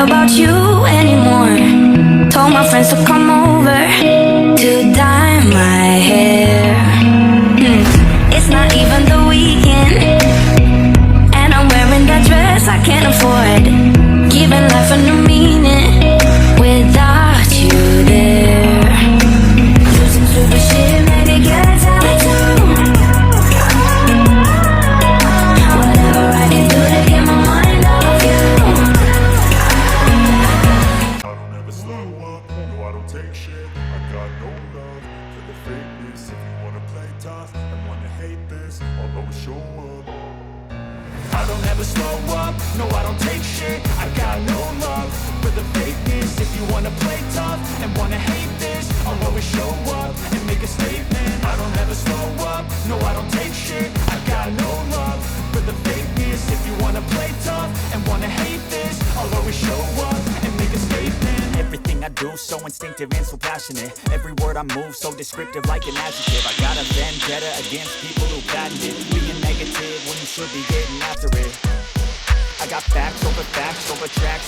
about you anymore. Told my friends to come over to dye my hair. It's not even the weekend, and I'm wearing that dress I can't afford. Giving life a new meaning without you there. Losing to the shit, maybe get a tattoo. Whatever I can do to get my mind off you. I don't ever slow up, no I don't take shit. I got no love for the fakeness. If you wanna play tough and wanna hate this, I'll always show up. I don't ever slow up, no I don't take shit. I got no love for the fakeness. If you wanna play tough and wanna hate this, I'll always show up and make a statement. I don't ever slow up, no I don't take shit. I got no love for the fakeness. If you wanna play tough and wanna hate this, I'll always show up and make a statement. Everything I do so instinctive and so passionate. Every word I move so descriptive like an adjective. I got a vendetta against people who patent it. Being negative when you should be getting after it. I got facts over tracks.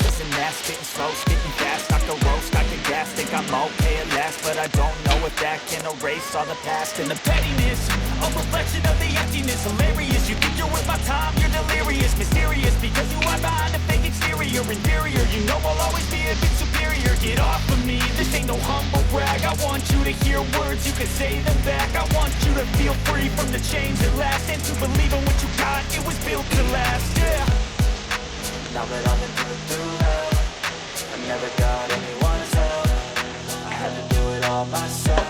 Listen that, spitting slow, spitting fast. I can roast, I can gas, think I'm okay at last. But I don't know if that can erase all the past. And the pettiness, a reflection of the emptiness. Hilarious, you think you're worth my time, you're delirious. Mysterious, because you are behind a fake exterior. Inferior, you know I'll always be a bit superior. Get off of me, this ain't no humble brag. I want you to hear words, you can say them back. I want you to feel free from the chains that last, and to believe in what you got, it was built to last, yeah. Now that I've been put through hell, I never got anyone's help. I had to do it all myself.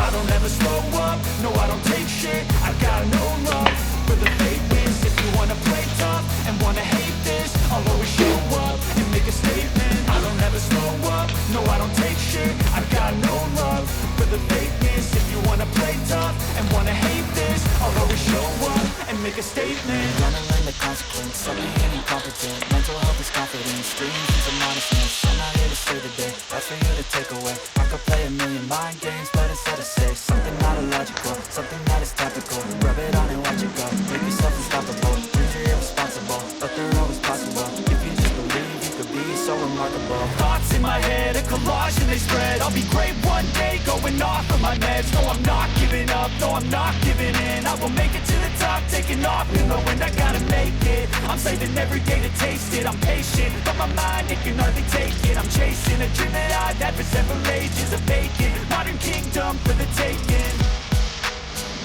I don't ever slow up, no I don't take shit. I got no love for the fakeness. If you wanna play tough and wanna hate this, I'll always show up and make a statement. I don't ever slow up, no I don't take shit. I got no love for the fakeness. If you wanna play tough and wanna hate this, I'll always show up and make a statement. Gonna learn the consequence of being incompetent. Mental health is confidence, dreams of modestness. I'm not here to save the day, that's for you to take away. I could play a million mind games, but instead I say something not illogical, something that is topical. Rub it on and watch it go, make yourself unstoppable. Dreams are irresponsible, but they're always possible. If you just believe, you could be so remarkable. Thoughts in my head, a collage and they spread. I'll be great one day, going off of my meds. No, I'm not giving up, no, I'm not giving in. I will make it to the top, taking off and knowing I gotta make it. I'm saving every day to taste it, I'm patient, but my mind, it can hardly take it. I'm chasing a dream that I've had for several ages, a vacant modern kingdom for the taking.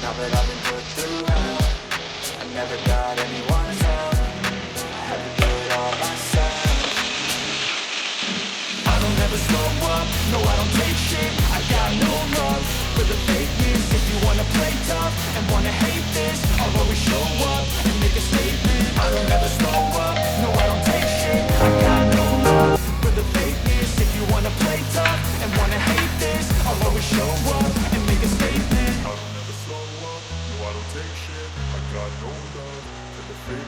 Now that I've been put through hell, I never got anyone's help. I had to do it all myself. I don't ever slow up, no I don't take shit. I got no love for the fakeness. If you wanna play tough and wanna hate this, I'll always show up and make a statement. I don't ever slow up, no I don't take shit. I got no love for the fakeness. If you wanna play tough and wanna hate this, I'll always show up and make a statement. I don't ever slow up, no I don't take shit. I got no love for the fakeness.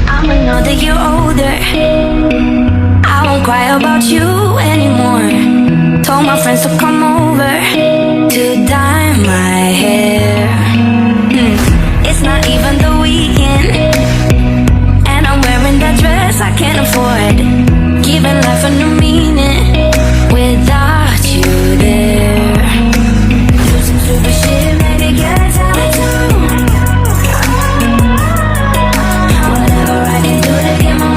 I'm another year older. I won't cry about you anymore. Told my friends to come